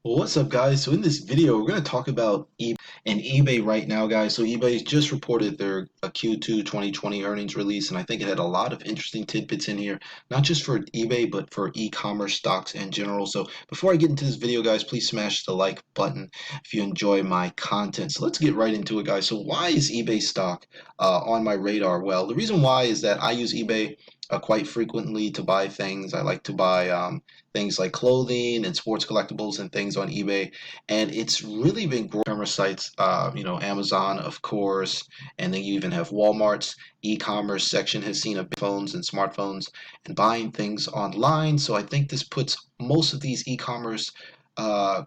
Well, what's up, guys? So in this video, we're going to talk about eBay and eBay right now, guys. So eBay just reported their Q2 2020 earnings release, and I think it had a lot of interesting tidbits in here, not just for eBay, but for e-commerce stocks in general. So before I get into this video, guys, please smash the like button if you enjoy my content. So let's get right into it, guys. So why is eBay stock on my radar? Well, the reason why is that I use eBay quite frequently to buy things. I like to buy things like clothing and sports collectibles and things on eBay. And it's really been growing. E-commerce sites, Amazon, of course, and then you even have Walmart's e-commerce section has seen a big phones and smartphones and buying things online. So I think this puts most of these e-commerce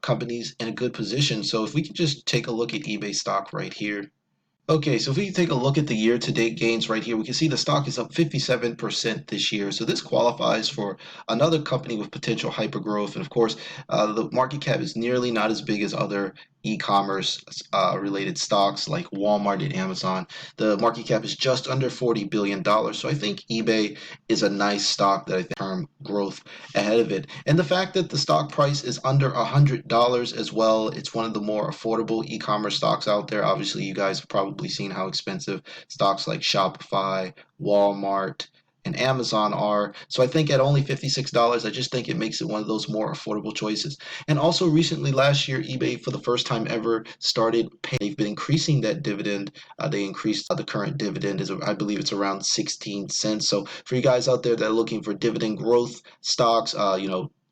companies in a good position. So if we can just take a look at eBay stock right here. Okay, so if we take a look at the year-to-date gains right here, we can see the stock is up 57% this year. So this qualifies for another company with potential hypergrowth. And of course, the market cap is nearly not as big as other e-commerce related stocks like Walmart and Amazon. The market cap is just under $40 billion. So I think eBay is a nice stock that I think term growth ahead of it. And the fact that the stock price is under $100 as well, it's one of the more affordable e-commerce stocks out there. Obviously, you guys have probably seen how expensive stocks like Shopify, Walmart, and Amazon are. So I think at only $56, I just think it makes it one of those more affordable choices. And also recently, last year, eBay for the first time ever started paying. They've been increasing that dividend. They increased the current dividend is I believe it's around 16 cents. So for you guys out there that are looking for dividend growth stocks,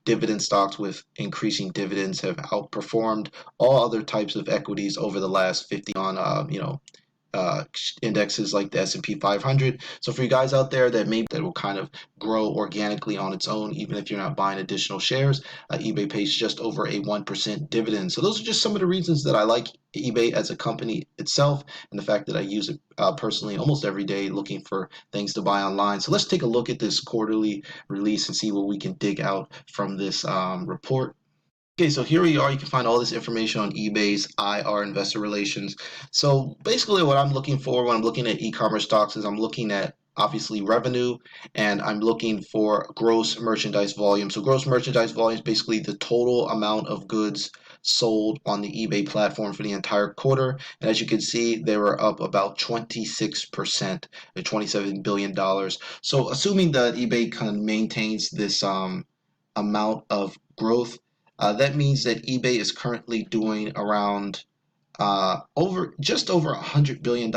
dividend stocks with increasing dividends have outperformed all other types of equities over the last 50 on uh, indexes like the S&P 500. So for you guys out there that maybe that will kind of grow organically on its own, even if you're not buying additional shares, eBay pays just over a 1% dividend. So those are just some of the reasons that I like eBay as a company itself, and the fact that I use it personally almost every day looking for things to buy online. So let's take a look at this quarterly release and see what we can dig out from this report. Okay, so here we are. You can find all this information on eBay's IR Investor Relations. So basically, what I'm looking for when I'm looking at e-commerce stocks is I'm looking at obviously revenue, and I'm looking for gross merchandise volume. So gross merchandise volume is basically the total amount of goods sold on the eBay platform for the entire quarter. And as you can see, they were up about 26% to $27 billion. So assuming that eBay kind of maintains this amount of growth, that means that eBay is currently doing around over just over $100 billion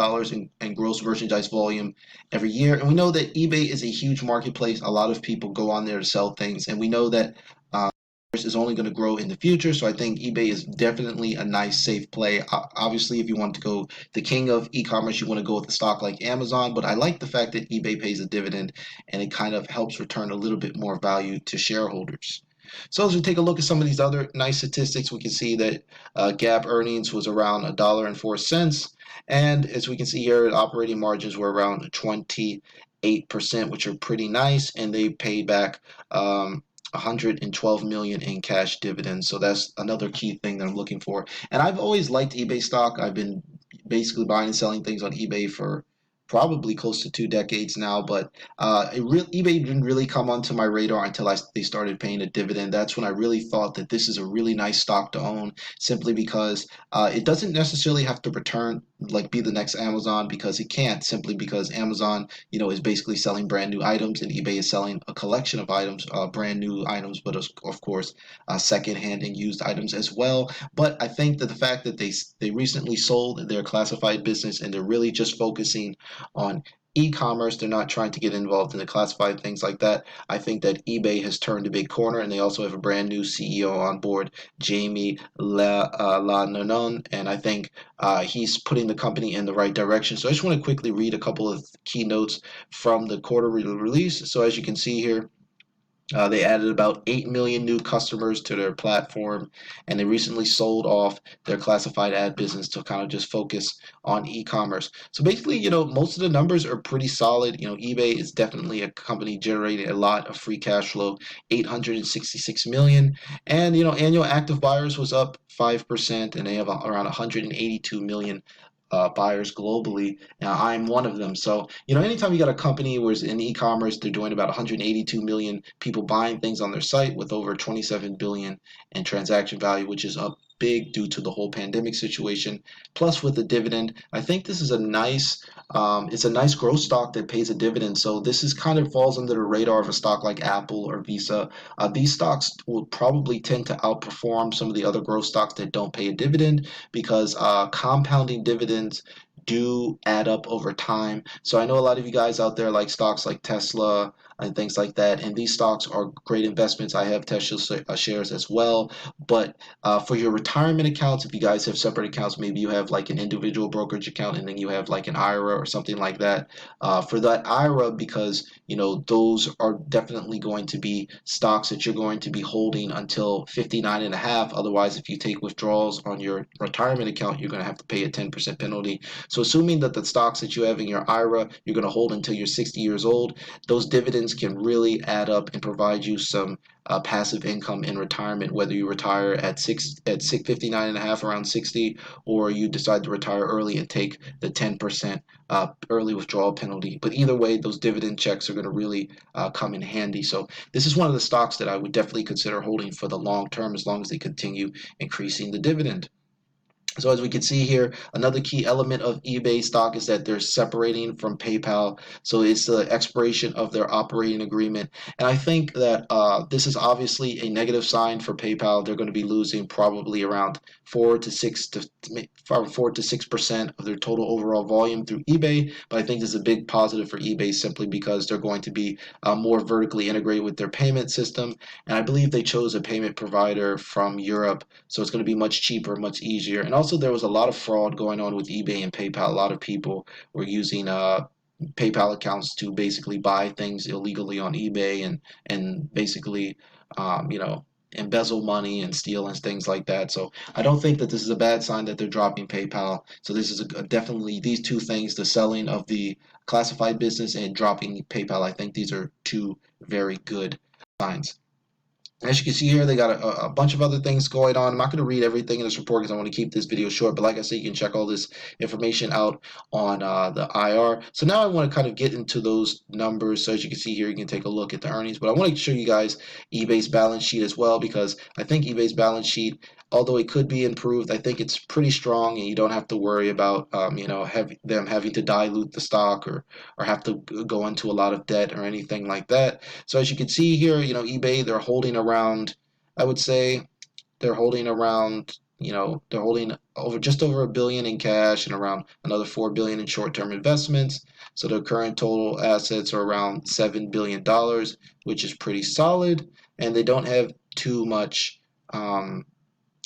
in gross merchandise volume every year. And we know that eBay is a huge marketplace. A lot of people go on there to sell things, and we know that is only going to grow in the future. So I think eBay is definitely a nice, safe play. Obviously, if you want to go the king of e-commerce, you want to go with a stock like Amazon. But I like the fact that eBay pays a dividend, and it kind of helps return a little bit more value to shareholders. So as we take a look at some of these other nice statistics, we can see that GAAP earnings was around $1.04, and as we can see here, operating margins were around 28%, which are pretty nice, and they paid back 112 million in cash dividends. So that's another key thing that I'm looking for. And I've always liked eBay stock. I've been basically buying and selling things on eBay for probably close to 2 decades now, but eBay didn't really come onto my radar until they started paying a dividend. That's when I really thought that this is a really nice stock to own, simply because it doesn't necessarily have to return like be the next Amazon, because it can't, simply because Amazon, is basically selling brand new items, and eBay is selling a collection of items, brand new items, but of course, secondhand and used items as well. But I think that the fact that they recently sold their classified business, and they're really just focusing on e-commerce. They're not trying to get involved in the classified things like that. I think that eBay has turned a big corner, and they also have a brand new CEO on board, Jamie Lananon, and I think he's putting the company in the right direction. So I just want to quickly read a couple of keynotes from the quarterly release. So as you can see here, they added about 8 million new customers to their platform, and they recently sold off their classified ad business to kind of just focus on e-commerce. So basically, most of the numbers are pretty solid. eBay is definitely a company generating a lot of free cash flow, 866 million, and annual active buyers was up 5%, and they have around 182 million buyers globally. Now, I'm one of them. So, anytime you got a company where it's in e-commerce, they're doing about 182 million people buying things on their site with over 27 billion in transaction value, which is up big due to the whole pandemic situation. Plus, with the dividend, I think this is it's a nice growth stock that pays a dividend. So this is kind of falls under the radar of a stock like Apple or Visa. These stocks will probably tend to outperform some of the other growth stocks that don't pay a dividend because compounding dividends do add up over time. So I know a lot of you guys out there like stocks like Tesla and things like that, and these stocks are great investments. I have Tesla shares as well, but for your retirement accounts, if you guys have separate accounts, maybe you have like an individual brokerage account and then you have like an IRA or something like that. For that IRA, because those are definitely going to be stocks that you're going to be holding until 59 and a half. Otherwise, if you take withdrawals on your retirement account, you're going to have to pay a 10% penalty. So assuming that the stocks that you have in your IRA, you're going to hold until you're 60 years old, those dividends can really add up and provide you some passive income in retirement, whether you retire at 59 and a half around 60, or you decide to retire early and take the 10% early withdrawal penalty. But either way, those dividend checks are going to really come in handy. So this is one of the stocks that I would definitely consider holding for the long term as long as they continue increasing the dividend. So as we can see here, another key element of eBay stock is that they're separating from PayPal. So it's the expiration of their operating agreement. And I think that this is obviously a negative sign for PayPal. They're going to be losing probably around 4 to 6% of their total overall volume through eBay. But I think this is a big positive for eBay simply because they're going to be more vertically integrated with their payment system. And I believe they chose a payment provider from Europe, so it's going to be much cheaper, much easier. And also, there was a lot of fraud going on with eBay and PayPal. A lot of people were using PayPal accounts to basically buy things illegally on eBay and basically, embezzle money and steal and things like that. So I don't think that this is a bad sign that they're dropping PayPal. So this is definitely these two things: the selling of the classified business and dropping PayPal. I think these are two very good signs. As you can see here, they got a bunch of other things going on. I'm not going to read everything in this report because I want to keep this video short. But like I said, you can check all this information out on the IR. So now I want to kind of get into those numbers. So as you can see here, you can take a look at the earnings. But I want to show you guys eBay's balance sheet as well, because I think eBay's balance sheet, although it could be improved, I think it's pretty strong, and you don't have to worry about them having to dilute the stock or have to go into a lot of debt or anything like that. So as you can see here, eBay, they're holding around, I would say they're holding around, they're holding just over a billion in cash and around another 4 billion in short-term investments. So their current total assets are around $7 billion, which is pretty solid, and they don't have too much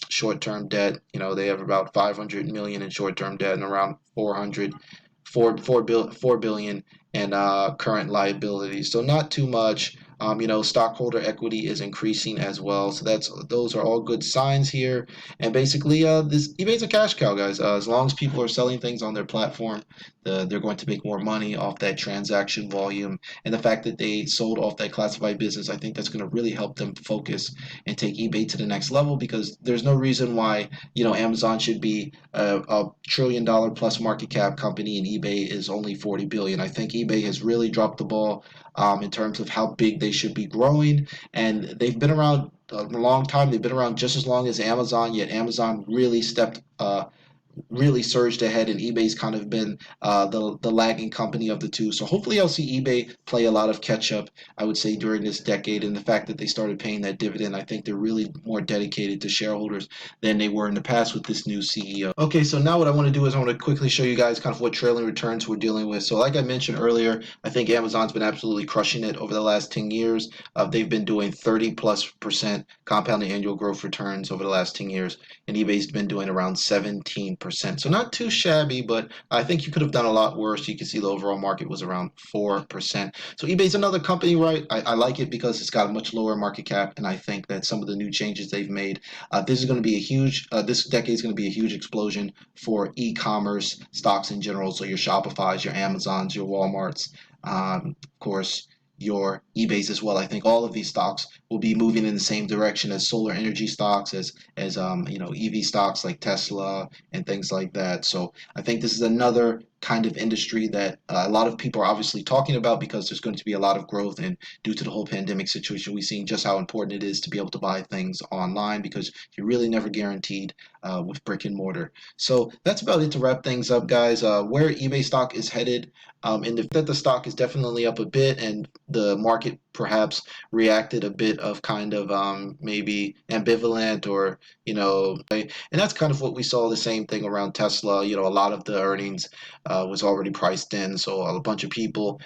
short-term debt. They have about 500 million in short-term debt and around 4 billion in current liabilities. So not too much. Stockholder equity is increasing as well. So those are all good signs here. And basically, this eBay's a cash cow, guys. As long as people are selling things on their platform, they're going to make more money off that transaction volume. And the fact that they sold off that classified business, I think that's going to really help them focus and take eBay to the next level, because there's no reason why Amazon should be a $1 trillion plus market cap company and eBay is only 40 billion. I think eBay has really dropped the ball in terms of how big they should be growing, and they've been around a long time. They've been around just as long as Amazon, yet Amazon really surged ahead, and eBay's kind of been the lagging company of the two. So hopefully I'll see eBay play a lot of catch up, I would say, during this decade. And the fact that they started paying that dividend, I think they're really more dedicated to shareholders than they were in the past with this new CEO. Okay, so now what I want to do is I want to quickly show you guys kind of what trailing returns we're dealing with. So like I mentioned earlier, I think Amazon's been absolutely crushing it over the last 10 years. They've been doing 30+% compounded annual growth returns over the last 10 years, and eBay's been doing around 17%. So not too shabby, but I think you could have done a lot worse. You can see the overall market was around 4%. So eBay's another company, right? I like it because it's got a much lower market cap, and I think that some of the new changes they've made, this is going to be this decade is going to be a huge explosion for e-commerce stocks in general. So your Shopify's, your Amazons, your Walmarts, of course, your eBays as well. I think all of these stocks will be moving in the same direction as solar energy stocks, as EV stocks like Tesla and things like that. So I think this is another kind of industry that a lot of people are obviously talking about because there's going to be a lot of growth, and due to the whole pandemic situation, we've seen just how important it is to be able to buy things online because you're really never guaranteed with brick and mortar. So that's about it to wrap things up, guys. Where eBay stock is headed, and that the stock is definitely up a bit, and the market perhaps reacted a bit of kind of maybe ambivalent, or and that's kind of what we saw, the same thing around Tesla. A lot of the earnings was already priced in, so a bunch of people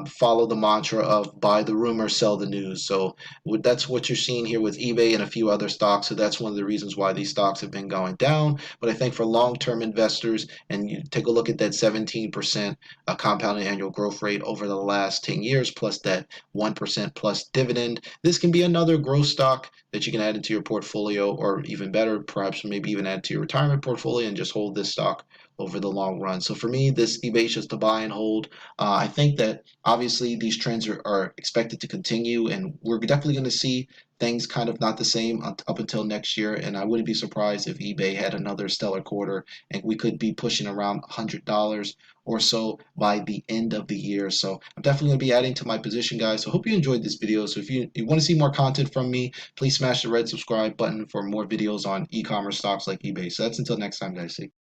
follow the mantra of buy the rumor, sell the news. So that's what you're seeing here with eBay and a few other stocks. So that's one of the reasons why these stocks have been going down. But I think for long-term investors, and you take a look at that 17% compounded annual growth rate over the last 10 years, plus that 1% plus dividend, this can be another growth stock that you can add into your portfolio, or even better, perhaps maybe even add to your retirement portfolio and just hold this stock over the long run. So for me, this eBay is just a buy and hold. I think that obviously these trends are expected to continue, and we're definitely going to see things kind of not the same up until next year. And I wouldn't be surprised if eBay had another stellar quarter, and we could be pushing around $100 or so by the end of the year. So I'm definitely going to be adding to my position, guys. So hope you enjoyed this video. So if you want to see more content from me, please smash the red subscribe button for more videos on e-commerce stocks like eBay. So that's until next time, guys. See.